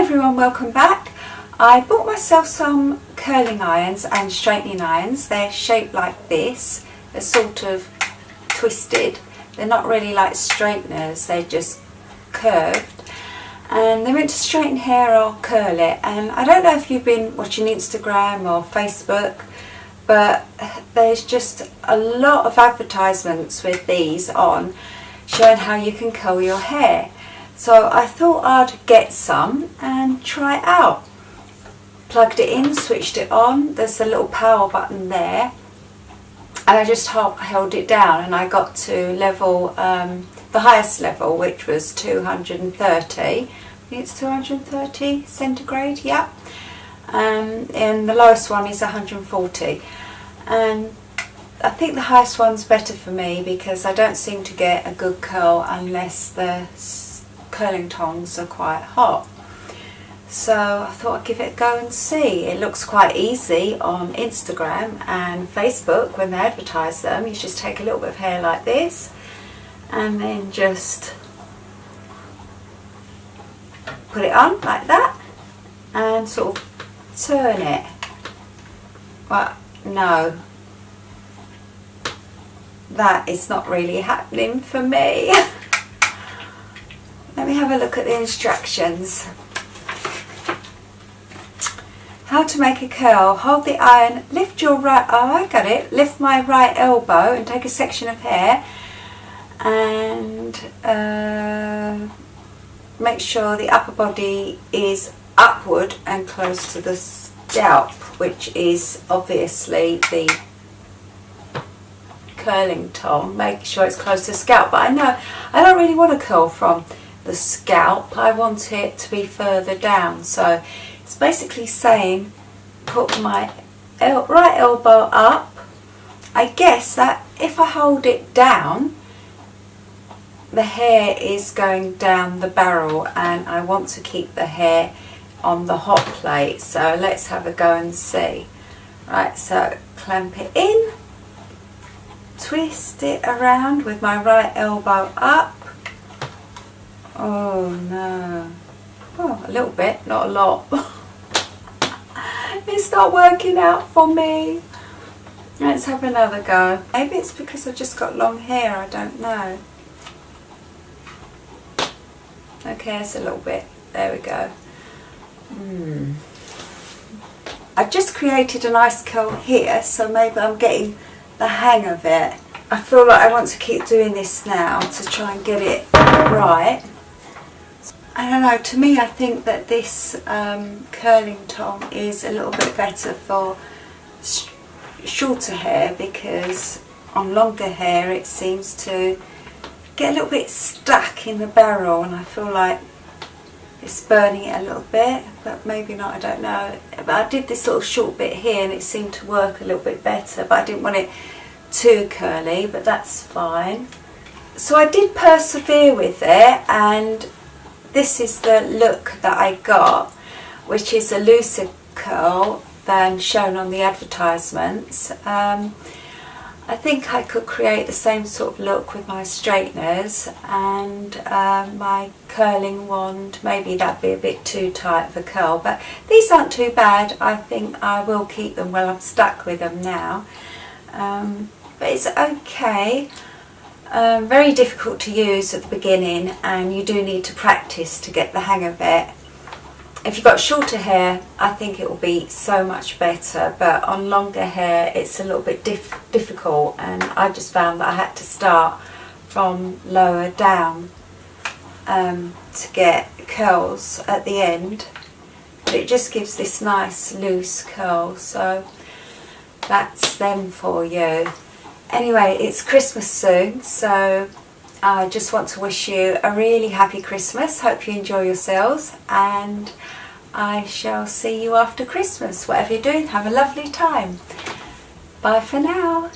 everyone, welcome back. I bought myself some curling irons and straightening irons. They're shaped like this. They're sort of twisted. They're not really like straighteners, they're just curved. And they're meant to straighten hair or curl it. And I don't know if you've been watching Instagram or Facebook, but there's just a lot of advertisements with these on showing how you can curl your hair. So I thought I'd get some and try it out. Plugged it in, switched it on. There's a little power button there. And I just held it down and I got to level, the highest level, which was 230. I think it's 230 centigrade, yeah. And the lowest one is 140. And I think the highest one's better for me because I don't seem to get a good curl unless the curling tongs are quite hot. So I thought I'd give it a go and see. It looks quite easy on Instagram and Facebook when they advertise them. You just take a little bit of hair like this and then just put it on like that and sort of turn it. Well, no, that is not really happening for me. Let me have a look at the instructions. How to make a curl. Hold the iron, lift your right, oh I got it, lift my right elbow and take a section of hair and make sure the upper body is upward and close to the scalp, which is obviously the curling tong. Make sure it's close to the scalp, but I know I don't really want to curl from the scalp. I want it to be further down, so it's basically saying put my right elbow up. I guess that if I hold it down, the hair is going down the barrel and I want to keep the hair on the hot plate. So let's have a go and see. Right, so clamp it in, twist it around with my right elbow up. Oh no. Oh, a little bit, not a lot. It's not working out for me. Let's have another go. Maybe it's because I've just got long hair, I don't know. Okay, it's a little bit. There we go. I've just created a nice curl here, so maybe I'm getting the hang of it. I feel like I want to keep doing this now to try and get it right. I don't know, to me I think that this curling tong is a little bit better for shorter hair, because on longer hair it seems to get a little bit stuck in the barrel and I feel like it's burning it a little bit, but maybe not, I don't know. But I did this little short bit here and it seemed to work a little bit better, but I didn't want it too curly, but that's fine. So I did persevere with it and this is the look that I got, which is a looser curl than shown on the advertisements. I think I could create the same sort of look with my straighteners and my curling wand. Maybe that'd be a bit too tight of a curl, but these aren't too bad. I think I will keep them. Well, I'm stuck with them now, but it's okay. Very difficult to use at the beginning and you do need to practice to get the hang of it. If you've got shorter hair, I think it will be so much better, but on longer hair it's a little bit difficult, and I just found that I had to start from lower down to get curls at the end, but it just gives this nice loose curl, so that's them for you. Anyway, it's Christmas soon, so I just want to wish you a really happy Christmas. Hope you enjoy yourselves, and I shall see you after Christmas. Whatever you're doing, have a lovely time. Bye for now.